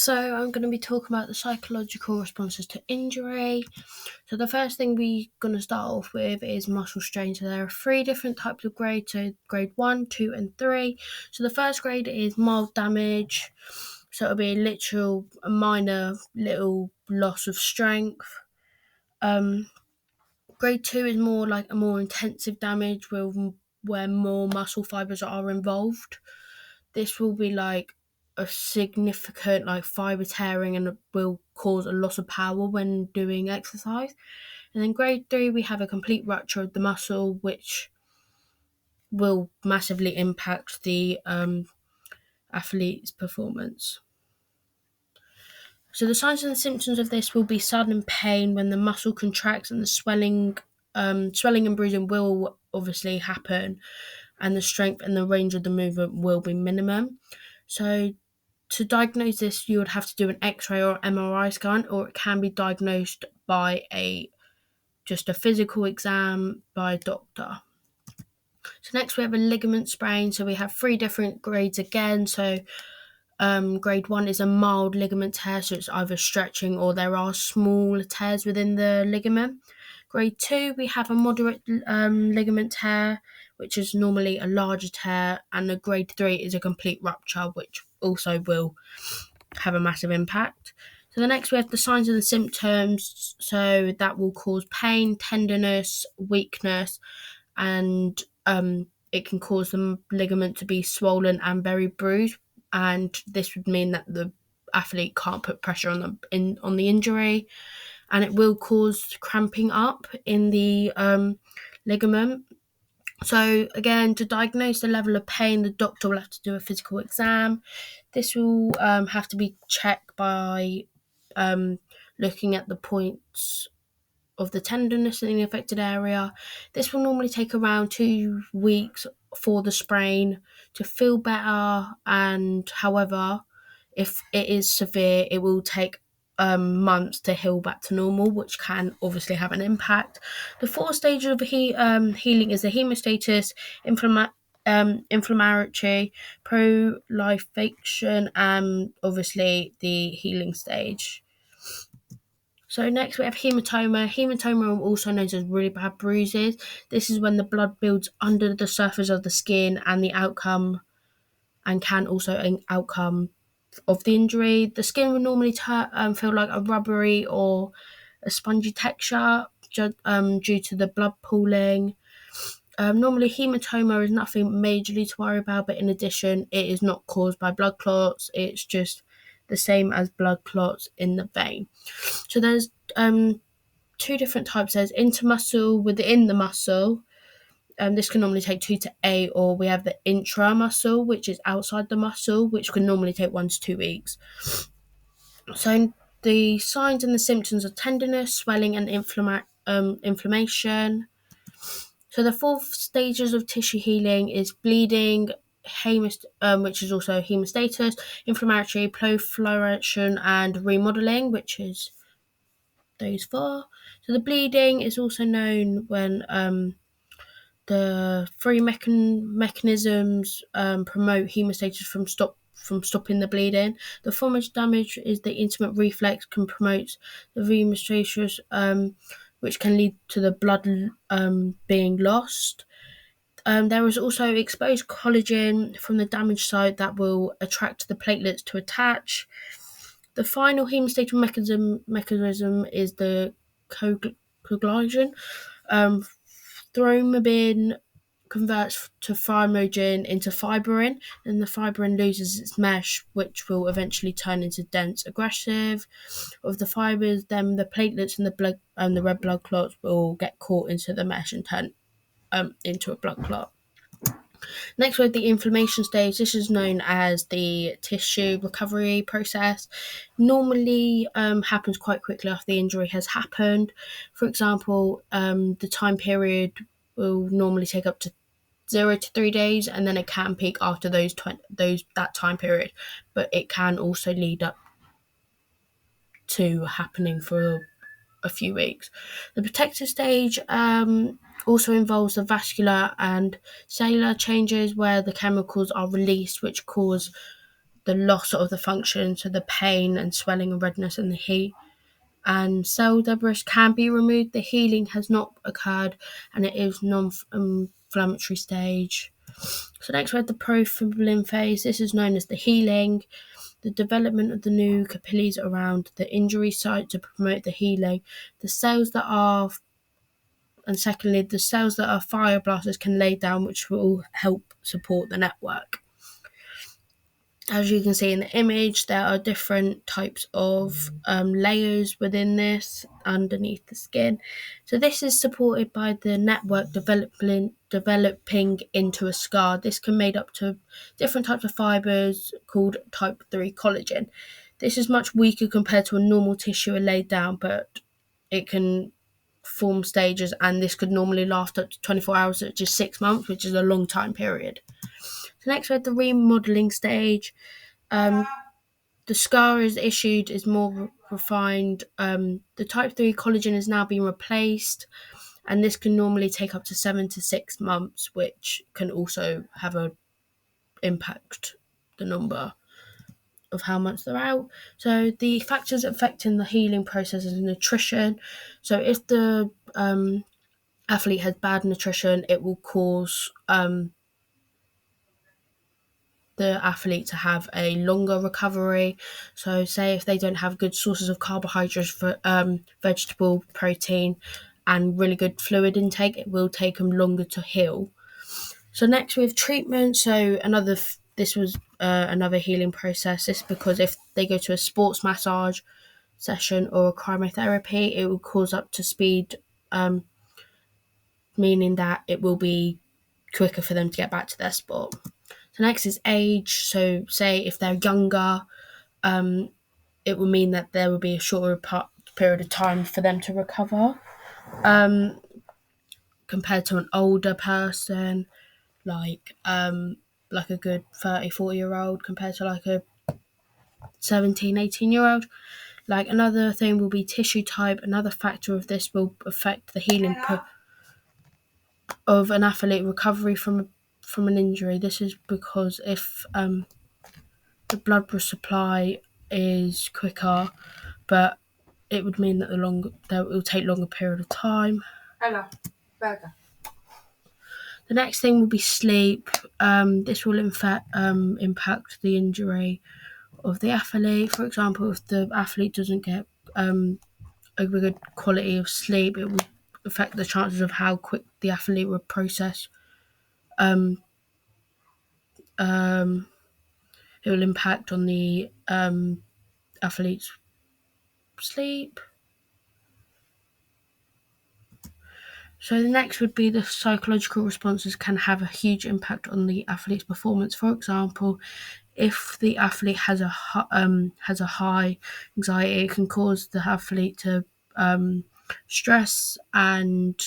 So I'm going to be talking about the psychological responses to injury. So the first thing we're going to start off with is muscle strain. So there are three different types of grade. So grade 1, 2 and 3. So the first grade is mild damage. So it'll be a minor little loss of strength. Grade 2 is more like a more intensive damage where more muscle fibers are involved. This will be like a significant like fiber tearing and will cause a loss of power when doing exercise. And then grade 3, we have a complete rupture of the muscle, which will massively impact the athlete's performance. So the signs and symptoms of this will be sudden pain when the muscle contracts, and the swelling and bruising will obviously happen, and the strength and the range of the movement will be minimum. So to diagnose this, you would have to do an X-ray or MRI scan, or it can be diagnosed by just a physical exam by a doctor. So next we have a ligament sprain. So we have three different grades again. So grade 1 is a mild ligament tear, so it's either stretching or there are small tears within the ligament. Grade 2, we have a moderate ligament tear, which is normally a larger tear, and the grade 3 is a complete rupture, which also will have a massive impact. So the next we have the signs and the symptoms. So that will cause pain, tenderness, weakness, and it can cause the ligament to be swollen and very bruised, and this would mean that the athlete can't put pressure on the injury, and it will cause cramping up in the ligament. So again, to diagnose the level of pain, the doctor will have to do a physical exam. This will have to be checked by looking at the points of the tenderness in the affected area. This will normally take around 2 weeks for the sprain to feel better, and however, if it is severe, it will take months to heal back to normal, which can obviously have an impact. The 4 stages of healing is the hemostasis, inflammatory, proliferation, and obviously the healing stage. So next we have hematoma. Hematoma, also known as really bad bruises. This is when the blood builds under the surface of the skin, and can also an outcome of the injury. The skin will normally feel like a rubbery or a spongy texture due to the blood pooling. Normally hematoma is nothing majorly to worry about, but in addition, it is not caused by blood clots. It's just the same as blood clots in the vein. So there's 2 different types. There's intermuscle within the muscle. This can normally take 2 to 8, or we have the intramuscle, which is outside the muscle, which can normally take 1 to 2 weeks. So the signs and the symptoms are tenderness, swelling, and inflammation. So the 4 stages of tissue healing is bleeding, which is also hemostasis, inflammatory, proliferation, and remodeling, which is those 4. So the bleeding is also known when the 3 mechanisms promote hemostasis from stopping the bleeding. The foremost damage is the intimate reflex can promote the hemostasis, which can lead to the blood being lost. There is also exposed collagen from the damaged site that will attract the platelets to attach. The final hemostatic mechanism is the coagulation. Thrombin converts to fibrogen into fibrin, and the fibrin loses its mesh, which will eventually turn into dense aggressive of the fibers. Then the platelets and the red blood clots will get caught into the mesh and turn into a blood clot. Next, we have the inflammation stage. This is known as the tissue recovery process. Normally happens quite quickly after the injury has happened. For example, the time period will normally take up to 0 to 3 days, and then it can peak after that time period. But it can also lead up to happening for a few weeks. The protective stage also involves the vascular and cellular changes where the chemicals are released, which cause the loss of the function, so the pain and swelling and redness and the heat. And cell debris can be removed. The healing has not occurred and it is non-inflammatory stage. So next we have the profibrillin phase. This is known as the healing, the development of the new capillaries around the injury site to promote the healing. The cells that are fibroblasters can lay down, which will help support the network. As you can see in the image, there are different types of layers within this underneath the skin. So this is supported by the network developing into a scar. This can be made up to different types of fibers called type 3 collagen. This is much weaker compared to a normal tissue laid down, but it can form stages, and this could normally last up to 24 hours, which is 6 months, which is a long time period. So next we have the remodeling stage. The scar is more refined. The type 3 collagen has now been replaced, and this can normally take up to 7 to 6 months, which can also have a impact the number of how much they're out. So the factors affecting the healing process is nutrition. So if the athlete has bad nutrition, it will cause the athlete to have a longer recovery. So say if they don't have good sources of carbohydrates for vegetable protein and really good fluid intake, it will take them longer to heal. So next we have treatment. So this was another healing process. This is because if they go to a sports massage session or a cryotherapy, it will cause up to speed, meaning that it will be quicker for them to get back to their sport. So next is age. So say if they're younger, it will mean that there will be a shorter period of time for them to recover, compared to an older person, like a good 30-40-year-old compared to like a 17-18-year-old. Like another thing will be tissue type. Another factor of this will affect the healing of an athlete recovery from an injury. This is because if the blood supply is quicker, but it would mean that it will take longer period of time. The next thing will be sleep. This will impact the injury of the athlete. For example, if the athlete doesn't get a good quality of sleep, it will affect the chances of how quick the athlete will process. It will impact on the athlete's sleep. So the next would be the psychological responses can have a huge impact on the athlete's performance. For example, if the athlete has a high anxiety, it can cause the athlete to stress, and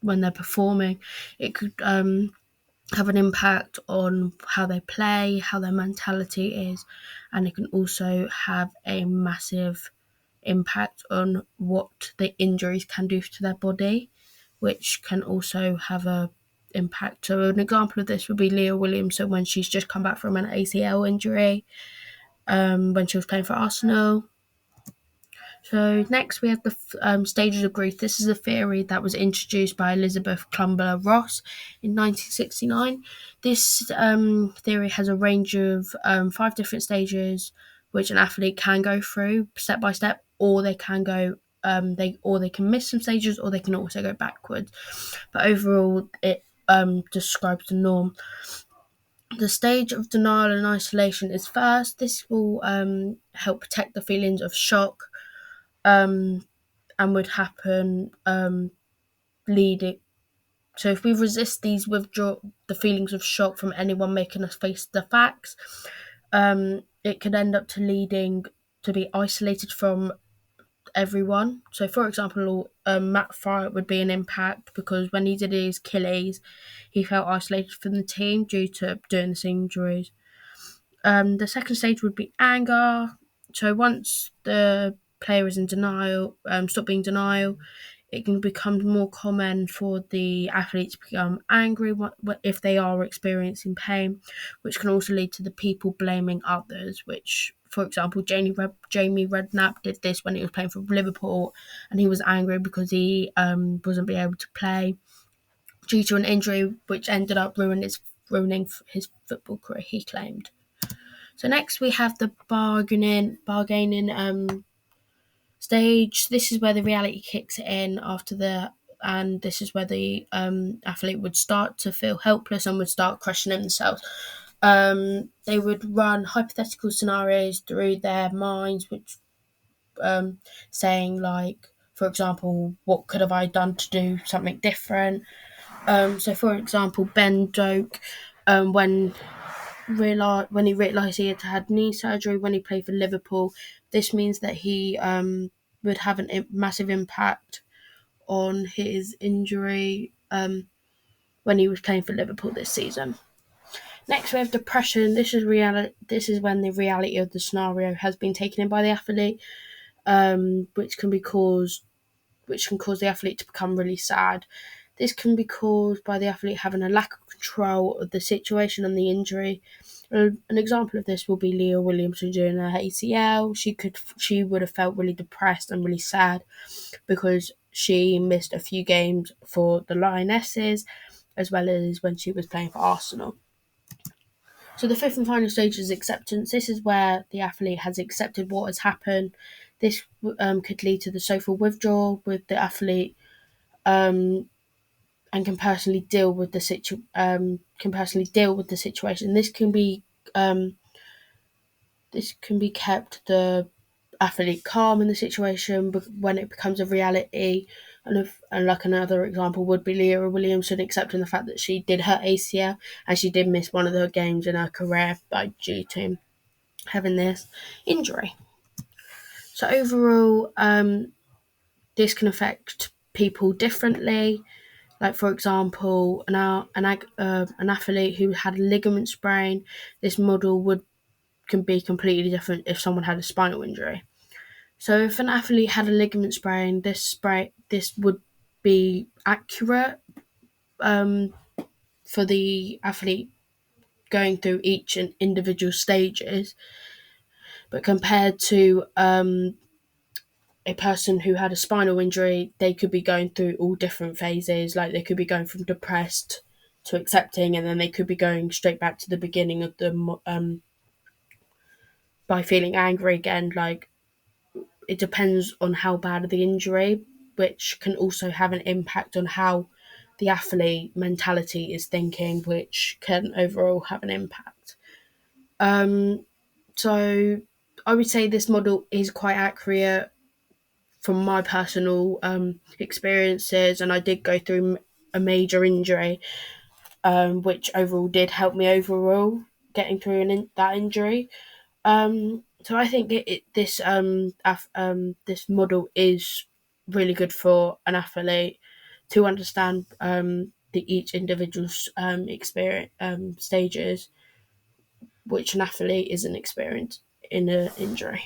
when they're performing, it could have an impact on how they play, how their mentality is, and it can also have a massive impact on what the injuries can do to their body, which can also have a impact. So an example of this would be Leah Williamson when she's just come back from an ACL injury, when she was playing for Arsenal. So next we have the stages of grief. This is a theory that was introduced by Elizabeth Clumber-Ross in 1969. This theory has a range of 5 different stages which an athlete can go through step by step, or they can go they can miss some stages, or they can also go backwards. But overall, it describes the norm. The stage of denial and isolation is first. This will help protect the feelings of shock, and would happen leading. So if we resist withdraw the feelings of shock from anyone making us face the facts, it could end up to leading to be isolated from everyone. So for example, Matt Fryer would be an impact because when he did his Achilles, he felt isolated from the team due to doing this injuries. The second stage would be anger. So once the player is in denial, stop being denial, It can become more common for the athlete to become angry if they are experiencing pain, which can also lead to the people blaming others, which, for example, Jamie Redknapp did this when he was playing for Liverpool, and he was angry because he wasn't being able to play due to an injury which ended up ruining his football career, he claimed. So next we have the bargaining stage. This is where the reality kicks in and this is where the athlete would start to feel helpless and would start questioning themselves. They would run hypothetical scenarios through their minds, which saying like, for example, what could have I done to do something different? So, for example, Ben Doak, when he realised he had knee surgery when he played for Liverpool, this means that he would have a massive impact on his injury when he was playing for Liverpool this season. Next, we have depression. This is reality. This is when the reality of the scenario has been taken in by the athlete, which can cause the athlete to become really sad. This can be caused by the athlete having a lack of control of the situation and the injury. An example of this will be Leah Williamson during her ACL. She would have felt really depressed and really sad because she missed a few games for the Lionesses, as well as when she was playing for Arsenal. So the fifth and final stage is acceptance. This is where the athlete has accepted what has happened. This could lead to the social withdrawal with the athlete, and can personally deal with the situation. This can be kept the athlete calm in the situation, but when it becomes a reality, and like another example would be Leah Williamson accepting the fact that she did her ACL and she did miss one of the games in her career due to having this injury. So overall, this can affect people differently. Like, for example, an athlete who had a ligament sprain, this model can be completely different if someone had a spinal injury. So if an athlete had a ligament sprain, this would be accurate for the athlete going through each and individual stages. But compared to a person who had a spinal injury, they could be going through all different phases. Like, they could be going from depressed to accepting, and then they could be going straight back to the beginning of by feeling angry again. Like, it depends on how bad the injury, which can also have an impact on how the athlete mentality is thinking, which can overall have an impact. So I would say this model is quite accurate from my personal experiences, and I did go through a major injury, which overall did help me overall getting through that injury. So I think this model is really good for an athlete to understand each individual's experience stages, which an athlete is an experience in an injury.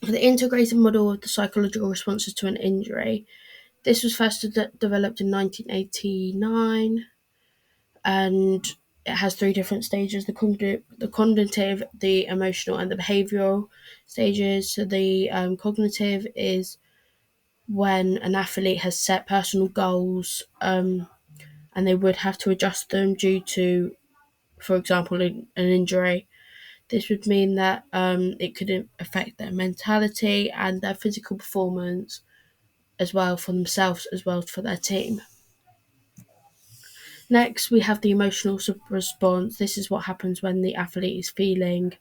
The integrated model of the psychological responses to an injury. This was first developed in 1989, and it has three different stages: the cognitive, the emotional, and the behavioural stages. So the cognitive is when an athlete has set personal goals, and they would have to adjust them due to, for example, an injury. This would mean that it could affect their mentality and their physical performance as well for themselves as well as for their team. Next, we have the emotional response. This is what happens when the athlete is feeling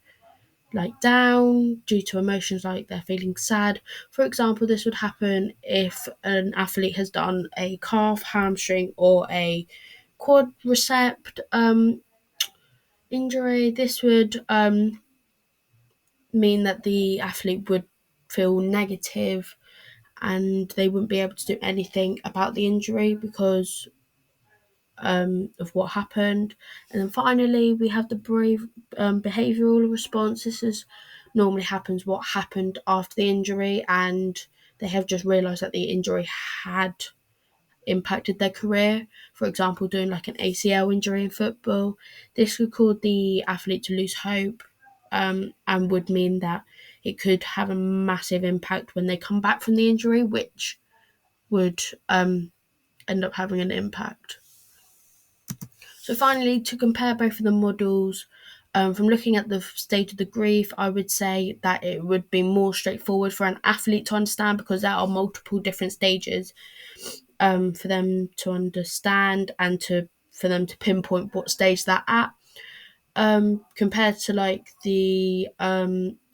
like down due to emotions like they're feeling sad. For example, this would happen if an athlete has done a calf, hamstring, or a quadricep injury. This would mean that the athlete would feel negative and they wouldn't be able to do anything about the injury because of what happened. And then finally, we have the brave behavioural response. This is normally happens what happened after the injury, and they have just realised that the injury had impacted their career. For example, doing like an ACL injury in football, this could cause the athlete to lose hope, and would mean that it could have a massive impact when they come back from the injury, which would end up having an impact. So finally, to compare both of the models, from looking at the stage of the grief, I would say that it would be more straightforward for an athlete to understand, because there are multiple different stages for them to understand and for them to pinpoint what stage they're at. Compared to like the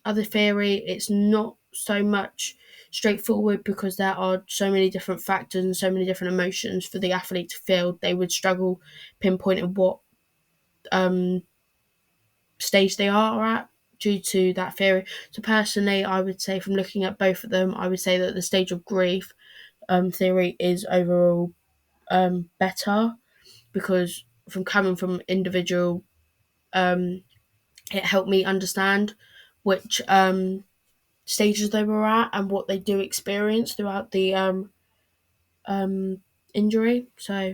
other theory, it's not so much straightforward, because there are so many different factors and so many different emotions for the athlete to feel. They would struggle pinpointing what stage they are at due to that theory. So personally, I would say, from looking at both of them, I would say that the stage of grief theory is overall better, because from coming from individual, it helped me understand which stages they were at and what they do experience throughout the injury. So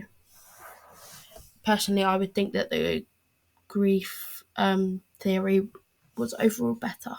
personally, I would think that the grief theory was overall better.